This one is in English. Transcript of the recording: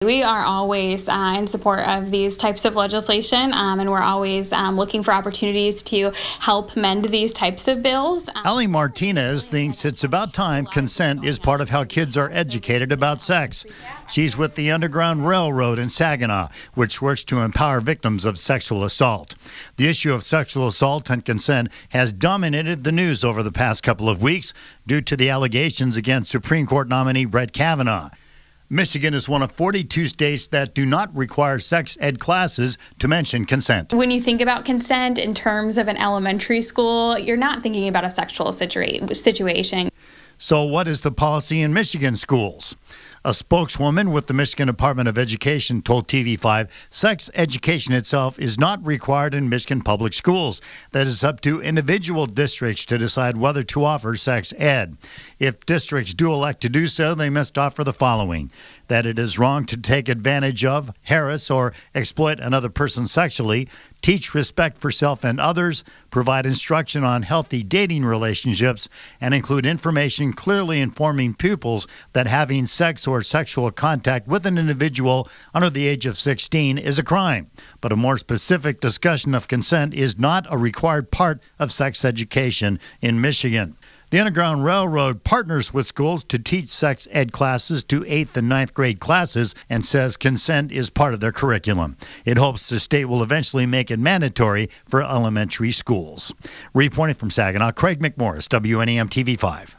We are always in support of these types of legislation, and we're always looking for opportunities to help mend these types of bills. Ali Martinez thinks it's about time consent is part of how kids are educated about sex. She's with the Underground Railroad in Saginaw, which works to empower victims of sexual assault. The issue of sexual assault and consent has dominated the news over the past couple of weeks due to the allegations against Supreme Court nominee Brett Kavanaugh. Michigan is one of 42 states that do not require sex ed classes to mention consent. When you think about consent in terms of an elementary school, you're not thinking about a sexual situation. So what is the policy in Michigan schools? A spokeswoman with the Michigan Department of Education told TV5 sex education itself is not required in Michigan public schools. That is up to individual districts to decide whether to offer sex ed. If districts do elect to do so, they must offer the following: that it is wrong to take advantage of, harass, or exploit another person sexually, teach respect for self and others, provide instruction on healthy dating relationships, and include information clearly informing pupils that having sex or sexual contact with an individual under the age of 16 is a crime. But a more specific discussion of consent is not a required part of sex education in Michigan. The Underground Railroad partners with schools to teach sex ed classes to 8th and 9th grade classes and says consent is part of their curriculum. It hopes the state will eventually make it mandatory for elementary schools. Reporting from Saginaw, Craig McMorris, WNEM TV5.